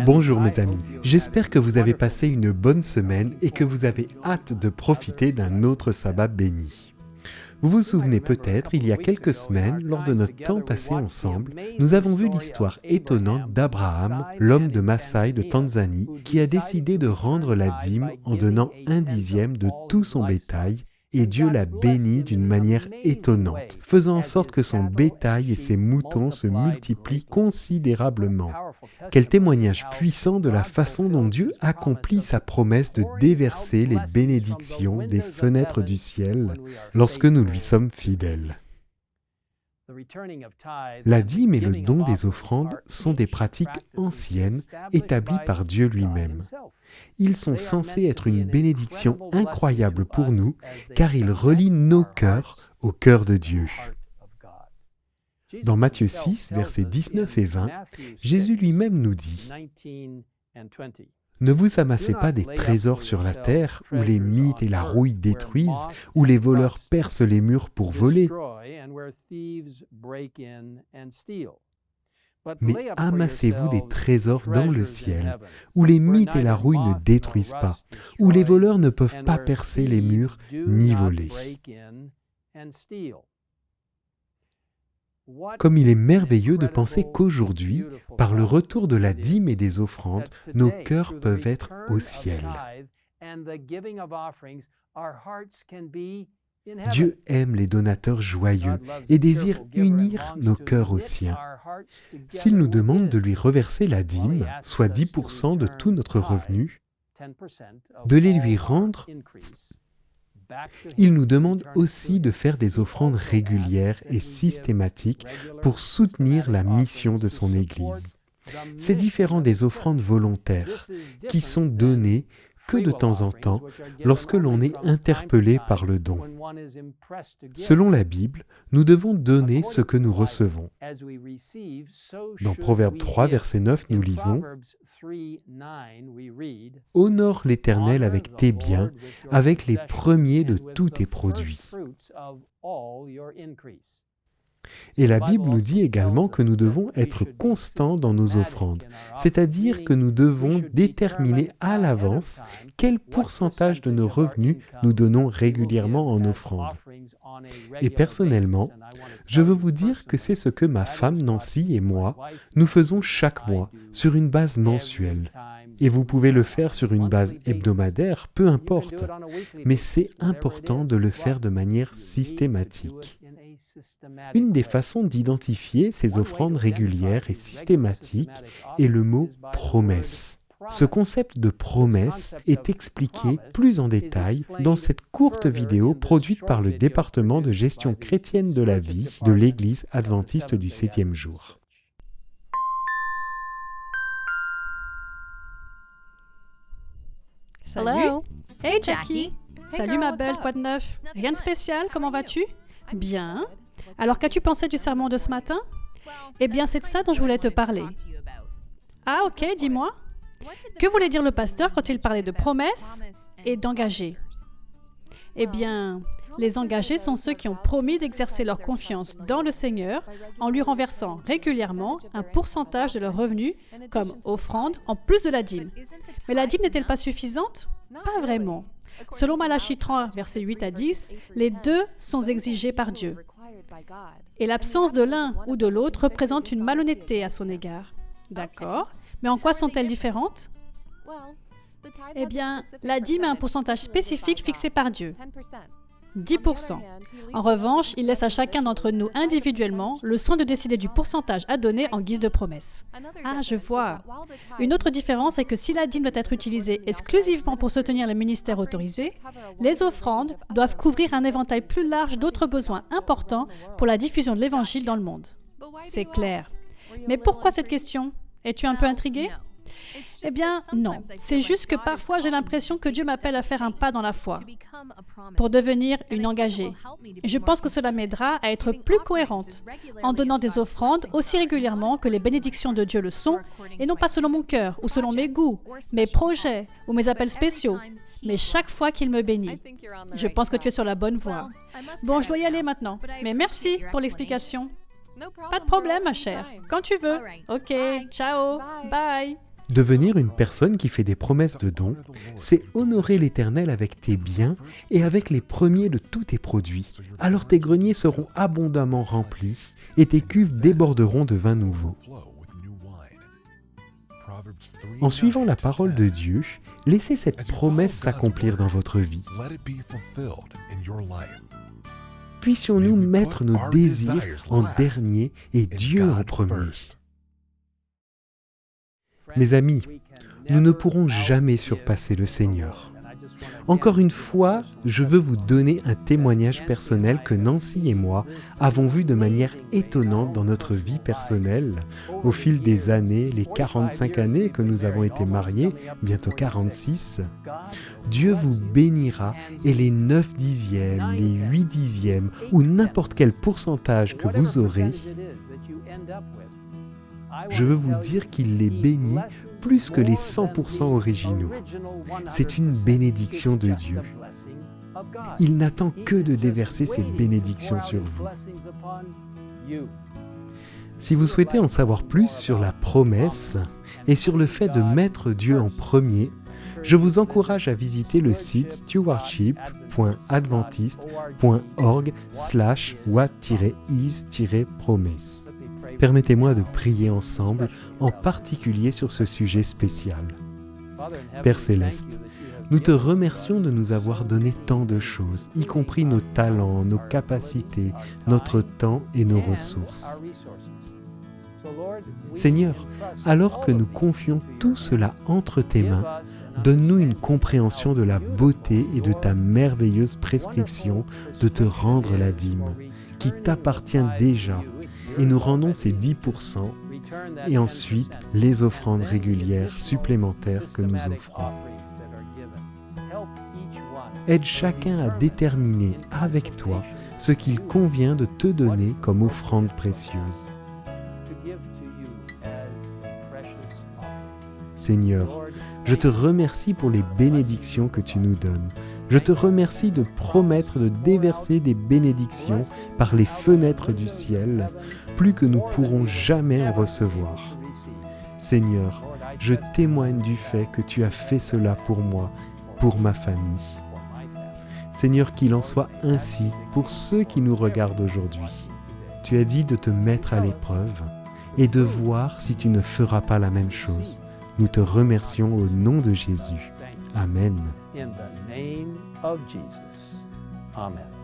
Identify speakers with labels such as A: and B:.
A: Bonjour mes amis, j'espère que vous avez passé une bonne semaine et que vous avez hâte de profiter d'un autre sabbat béni. Vous vous souvenez peut-être, il y a quelques semaines, lors de notre temps passé ensemble, nous avons vu l'histoire étonnante d'Abraham, l'homme de Maasai de Tanzanie, qui a décidé de rendre la dîme en donnant 1/10 de tout son bétail, et Dieu l'a béni d'une manière étonnante, faisant en sorte que son bétail et ses moutons se multiplient considérablement. Quel témoignage puissant de la façon dont Dieu accomplit sa promesse de déverser les bénédictions des fenêtres du ciel lorsque nous lui sommes fidèles. La dîme et le don des offrandes sont des pratiques anciennes établies par Dieu lui-même. Ils sont censés être une bénédiction incroyable pour nous, car ils relient nos cœurs au cœur de Dieu. Dans Matthieu 6, versets 19 et 20, Jésus lui-même nous dit « Ne vous amassez pas des trésors sur la terre, où les mythes et la rouille détruisent, où les voleurs percent les murs pour voler. Mais amassez-vous des trésors dans le ciel, où les mythes et la rouille ne détruisent pas, où les voleurs ne peuvent pas percer les murs ni voler. » Comme il est merveilleux de penser qu'aujourd'hui, par le retour de la dîme et des offrandes, nos cœurs peuvent être au ciel. Dieu aime les donateurs joyeux et désire unir nos cœurs aux siens. S'il nous demande de lui reverser la dîme, soit 10% de tout notre revenu, de les lui rendre, il nous demande aussi de faire des offrandes régulières et systématiques pour soutenir la mission de son Église. C'est différent des offrandes volontaires qui sont données que de temps en temps lorsque l'on est interpellé par le don. Selon la Bible, nous devons donner ce que nous recevons. Dans Proverbe 3, verset 9, nous lisons « Honore l'Éternel avec tes biens, avec les premiers de tous tes produits. » Et la Bible nous dit également que nous devons être constants dans nos offrandes, c'est-à-dire que nous devons déterminer à l'avance quel pourcentage de nos revenus nous donnons régulièrement en offrande. Et personnellement, je veux vous dire que c'est ce que ma femme Nancy et moi, nous faisons chaque mois sur une base mensuelle. Et vous pouvez le faire sur une base hebdomadaire, peu importe, mais c'est important de le faire de manière systématique. Une des façons d'identifier ces offrandes régulières et systématiques est le mot « promesse ». Ce concept de promesse est expliqué plus en détail dans cette courte vidéo produite par le département de gestion chrétienne de la vie de l'Église adventiste du 7e jour.
B: Salut.
C: Hey Jackie.
B: Salut ma belle, quoi de neuf? Rien de spécial, comment vas-tu? Bien. Alors qu'as-tu pensé du sermon de ce matin? Eh bien, c'est de ça dont je voulais te parler. Ah ok, dis-moi. Que voulait dire le pasteur quand il parlait de promesses et d'engagés? Eh bien, les engagés sont ceux qui ont promis d'exercer leur confiance dans le Seigneur en lui renversant régulièrement un pourcentage de leurs revenus comme offrande en plus de la dîme. Mais la dîme n'est-elle pas suffisante? Pas vraiment. Selon Malachie 3, versets 8 à 10, les deux sont exigés par Dieu. Et l'absence de l'un ou de l'autre représente une malhonnêteté à son égard. D'accord. Mais en quoi sont-elles différentes? Eh bien, la dîme a un pourcentage spécifique fixé par Dieu. 10%. En revanche, il laisse à chacun d'entre nous individuellement le soin de décider du pourcentage à donner en guise de promesse. Ah, je vois. Une autre différence est que si la dîme doit être utilisée exclusivement pour soutenir les ministères autorisés, les offrandes doivent couvrir un éventail plus large d'autres besoins importants pour la diffusion de l'Évangile dans le monde. C'est clair. Mais pourquoi cette question? Es-tu un peu intrigué? Eh bien, non. C'est juste que parfois, j'ai l'impression que Dieu m'appelle à faire un pas dans la foi pour devenir une engagée. Et je pense que cela m'aidera à être plus cohérente en donnant des offrandes aussi régulièrement que les bénédictions de Dieu le sont, et non pas selon mon cœur ou selon mes goûts, mes projets ou mes appels spéciaux, mais chaque fois qu'il me bénit. Je pense que tu es sur la bonne voie. Bon, je dois y aller maintenant, mais merci pour l'explication. Pas de problème, ma chère. Quand tu veux. OK, ciao, bye.
A: Devenir une personne qui fait des promesses de dons, c'est honorer l'Éternel avec tes biens et avec les premiers de tous tes produits. Alors tes greniers seront abondamment remplis et tes cuves déborderont de vin nouveau. En suivant la parole de Dieu, laissez cette promesse s'accomplir dans votre vie. Puissions-nous mettre nos désirs en dernier et Dieu en premier. Mes amis, nous ne pourrons jamais surpasser le Seigneur. Encore une fois, je veux vous donner un témoignage personnel que Nancy et moi avons vu de manière étonnante dans notre vie personnelle au fil des années, les 45 années que nous avons été mariés, bientôt 46. Dieu vous bénira et les 9 dixièmes, les 8 dixièmes ou n'importe quel pourcentage que vous aurez, je veux vous dire qu'il les bénit plus que les 100% originaux. C'est une bénédiction de Dieu. Il n'attend que de déverser ses bénédictions sur vous. Si vous souhaitez en savoir plus sur la promesse et sur le fait de mettre Dieu en premier, je vous encourage à visiter le site stewardship.adventist.org/what-is-promesse. Permettez-moi de prier ensemble, en particulier sur ce sujet spécial. Père Céleste, nous te remercions de nous avoir donné tant de choses, y compris nos talents, nos capacités, notre temps et nos ressources. Seigneur, alors que nous confions tout cela entre tes mains, donne-nous une compréhension de la beauté et de ta merveilleuse prescription de te rendre la dîme, qui t'appartient déjà, et nous rendons ces 10% et ensuite les offrandes régulières supplémentaires que nous offrons. Aide chacun à déterminer avec toi ce qu'il convient de te donner comme offrande précieuse. Seigneur, je te remercie pour les bénédictions que tu nous donnes. Je te remercie de promettre de déverser des bénédictions par les fenêtres du ciel, plus que nous pourrons jamais en recevoir. Seigneur, je témoigne du fait que tu as fait cela pour moi, pour ma famille. Seigneur, qu'il en soit ainsi pour ceux qui nous regardent aujourd'hui. Tu as dit de te mettre à l'épreuve et de voir si tu ne feras pas la même chose. Nous te remercions au nom de Jésus. Amen.
C: In the name of Jesus. Amen.